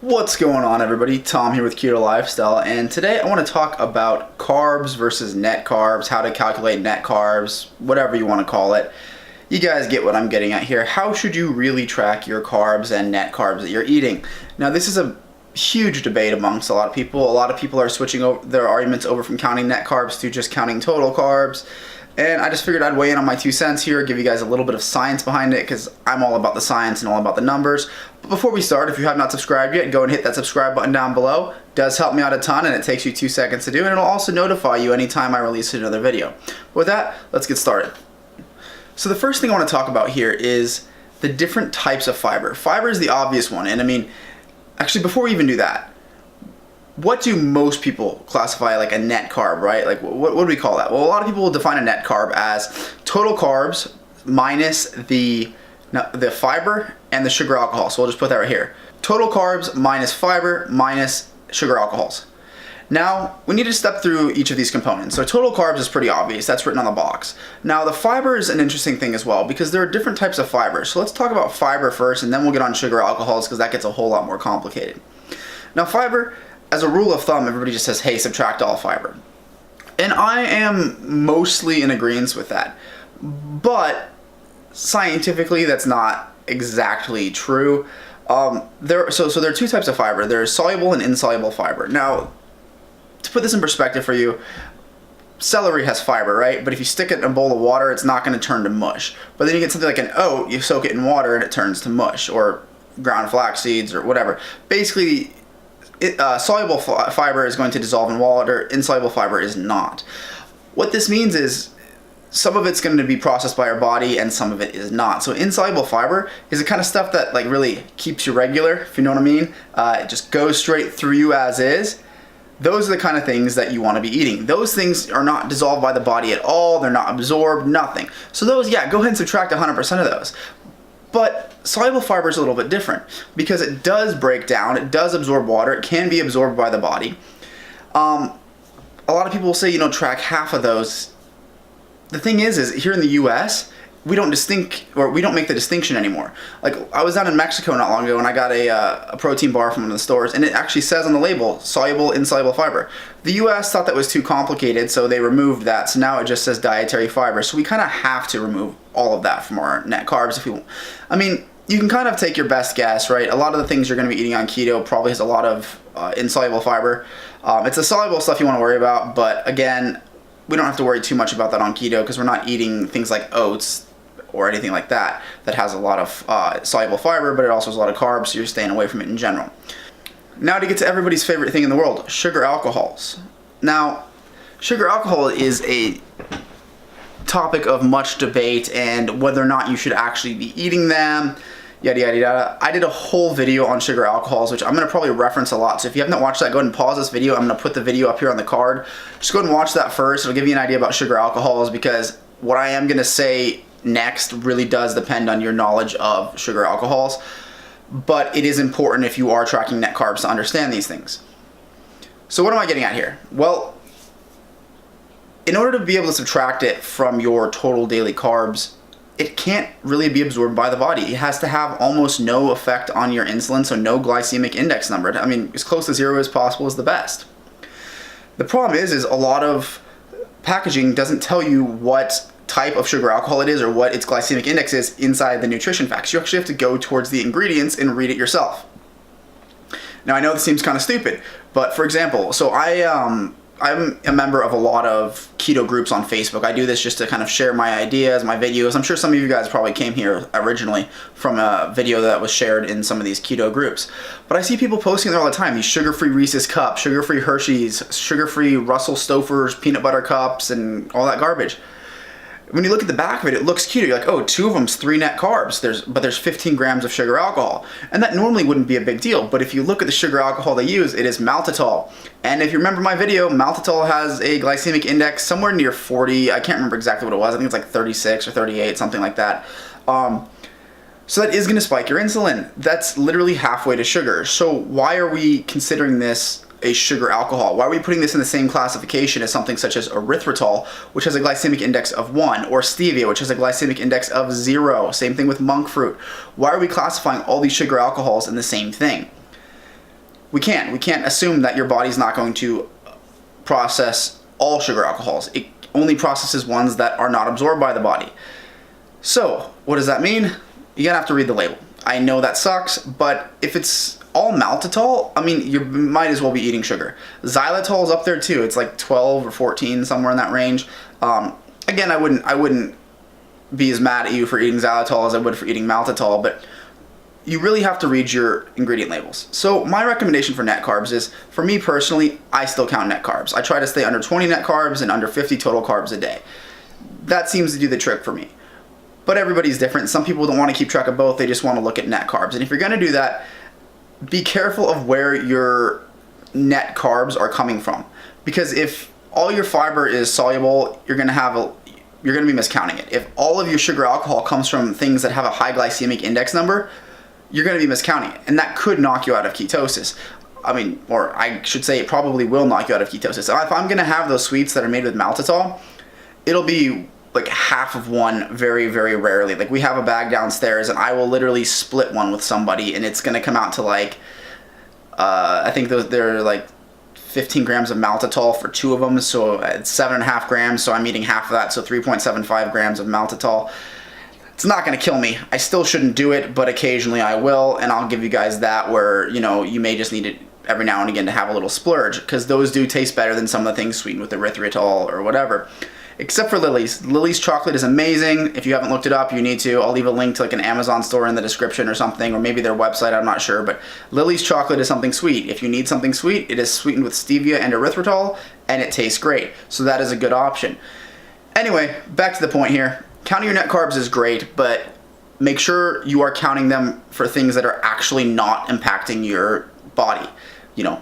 What's going on, everybody? Tom here with Keto Lifestyle, and today I want to talk about carbs versus net carbs, how to calculate net carbs, whatever you want to call it. You guys get what I'm getting at here. How should you really track your carbs and net carbs that you're eating? Now, this is a huge debate amongst a lot of people. A lot of people are switching over their arguments over from counting net carbs to just counting total carbs. And I just figured I'd weigh in on my 2 cents here, give you guys a little bit of science behind it, because I'm all about the science and all about the numbers. But before we start, if you have not subscribed yet, go and hit that subscribe button down below. It does help me out a ton, and it takes you 2 seconds to do, and it'll also notify you anytime I release another video. With that, let's get started. So the first thing I want to talk about here is the different types of fiber. Fiber is the obvious one, and I mean, actually before we even do that, what do most people classify like a net carb, right? Like what do we call that? Well, a lot of people will define a net carb as total carbs minus the fiber and the sugar alcohol. So we'll just put that right here. Total carbs minus fiber minus sugar alcohols. Now, we need to step through each of these components. So total carbs is pretty obvious. That's written on the box. Now, the fiber is an interesting thing as well because there are different types of fiber. So let's talk about fiber first, and then we'll get on sugar alcohols because that gets a whole lot more complicated. Now, fiber, as a rule of thumb, everybody just says, hey, subtract all fiber. And I am mostly in agreement with that. But scientifically, that's not exactly true. There are 2 types of fiber. There's soluble and insoluble fiber. Now, to put this in perspective for you, celery has fiber, right? But if you stick it in a bowl of water, it's not going to turn to mush. But then you get something like an oat, you soak it in water and it turns to mush, or ground flax seeds or whatever. Basically, soluble fiber is going to dissolve in water, insoluble fiber is not. What this means is some of it's going to be processed by our body and some of it is not. So insoluble fiber is the kind of stuff that like really keeps you regular, if you know what I mean. It just goes straight through you as is. Those are the kind of things that you want to be eating. Those things are not dissolved by the body at all. They're not absorbed, nothing. So those, yeah, go ahead and subtract 100% of those. But soluble fiber is a little bit different because it does break down, it does absorb water, it can be absorbed by the body. A lot of people will say, you know, track half of those. The thing is here in the US, we don't make the distinction anymore. Like, I was down in Mexico not long ago and I got a protein bar from one of the stores, and it actually says on the label, soluble, insoluble fiber. The US thought that was too complicated, so they removed that. So now it just says dietary fiber. So we kind of have to remove all of that from our net carbs if we want. I mean, you can kind of take your best guess, right? A lot of the things you're going to be eating on keto probably has a lot of insoluble fiber. It's the soluble stuff you want to worry about, but again, we don't have to worry too much about that on keto because we're not eating things like oats or anything like that has a lot of soluble fiber, but it also has a lot of carbs, so you're staying away from it in general. Now to get to everybody's favorite thing in the world, sugar alcohols. Now, sugar alcohol is a topic of much debate and whether or not you should actually be eating them, yada yada yada. I did a whole video on sugar alcohols, which I'm going to probably reference a lot. So if you haven't watched that, go ahead and pause this video. I'm going to put the video up here on the card. Just go ahead and watch that first. It'll give you an idea about sugar alcohols because what I am going to say next really does depend on your knowledge of sugar alcohols, but it is important if you are tracking net carbs to understand these things. So what am I getting at here? Well, in order to be able to subtract it from your total daily carbs, it can't really be absorbed by the body. It has to have almost no effect on your insulin, so no glycemic index number. I mean, as close to 0 as possible is the best. The problem is a lot of packaging doesn't tell you what type of sugar alcohol it is or what its glycemic index is inside the nutrition facts. You actually have to go towards the ingredients and read it yourself. Now, I know this seems kind of stupid, but for example, so I'm a member of a lot of keto groups on Facebook. I do this just to kind of share my ideas, my videos. I'm sure some of you guys probably came here originally from a video that was shared in some of these keto groups. But I see people posting there all the time, these sugar-free Reese's cups, sugar-free Hershey's, sugar-free Russell Stouffer's peanut butter cups, and all that garbage. When you look at the back of it, it looks cute. You're like, oh, 2 of them's 3 net carbs, but there's 15 grams of sugar alcohol. And that normally wouldn't be a big deal, but if you look at the sugar alcohol they use, it is maltitol. And if you remember my video, maltitol has a glycemic index somewhere near 40. I can't remember exactly what it was. I think it's like 36 or 38, something like that. So that is going to spike your insulin. That's literally halfway to sugar. So why are we considering this a sugar alcohol? Why are we putting this in the same classification as something such as erythritol, which has a glycemic index of 1, or stevia, which has a glycemic index of 0? Same thing with monk fruit. Why are we classifying all these sugar alcohols in the same thing? We can't assume that your body's not going to process all sugar alcohols. It only processes ones that are not absorbed by the body. So what does that mean? You're gonna have to read the label. I know that sucks, but if it's all maltitol, I mean, you might as well be eating sugar. Xylitol is up there too. It's like 12 or 14, somewhere in that range. Again, I wouldn't be as mad at you for eating xylitol as I would for eating maltitol, but you really have to read your ingredient labels. So my recommendation for net carbs is, for me personally, I still count net carbs. I try to stay under 20 net carbs and under 50 total carbs a day. That seems to do the trick for me. But everybody's different. Some people don't want to keep track of both. They just want to look at net carbs. And if you're going to do that, be careful of where your net carbs are coming from. Because if all your fiber is soluble, you're going to be miscounting it. If all of your sugar alcohol comes from things that have a high glycemic index number, you're going to be miscounting it. And that could knock you out of ketosis. I mean, or I should say it probably will knock you out of ketosis. If I'm going to have those sweets that are made with maltitol, it'll be like half of one very, very rarely. Like, we have a bag downstairs and I will literally split one with somebody and it's going to come out to like, I think they're like 15 grams of maltitol for 2 of them. So it's 7.5 grams. So I'm eating half of that. So 3.75 grams of maltitol. It's not going to kill me. I still shouldn't do it, but occasionally I will. And I'll give you guys that where, you know, you may just need it every now and again to have a little splurge, because those do taste better than some of the things sweetened with erythritol or whatever. Except for Lily's. Lily's chocolate is amazing. If you haven't looked it up, you need to. I'll leave a link to like an Amazon store in the description or something, or maybe their website, I'm not sure. But Lily's chocolate is something sweet. If you need something sweet, it is sweetened with stevia and erythritol, and it tastes great. So that is a good option. Anyway, back to the point here. Counting your net carbs is great, but make sure you are counting them for things that are actually not impacting your body. You know,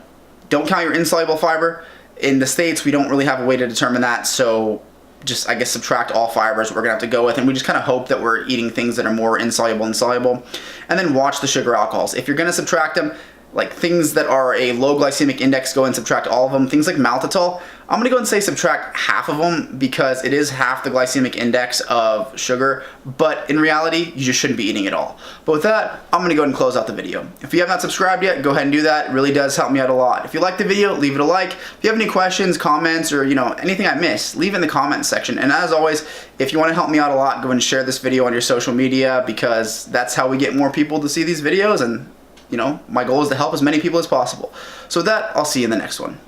don't count your insoluble fiber. In the States, we don't really have a way to determine that, so just, I guess, subtract all fibers, we're gonna have to go with, and we just kind of hope that we're eating things that are more insoluble and soluble. And then watch the sugar alcohols. If you're gonna subtract them, like things that are a low glycemic index, go and subtract all of them. Things like maltitol, I'm gonna go and say subtract half of them, because it is half the glycemic index of sugar, but in reality, you just shouldn't be eating it all. But with that, I'm gonna go ahead and close out the video. If you have not subscribed yet, go ahead and do that. It really does help me out a lot. If you liked the video, leave it a like. If you have any questions, comments, or anything I missed, leave in the comments section. And as always, if you wanna help me out a lot, go and share this video on your social media, because that's how we get more people to see these videos, and my goal is to help as many people as possible. So with that, I'll see you in the next one.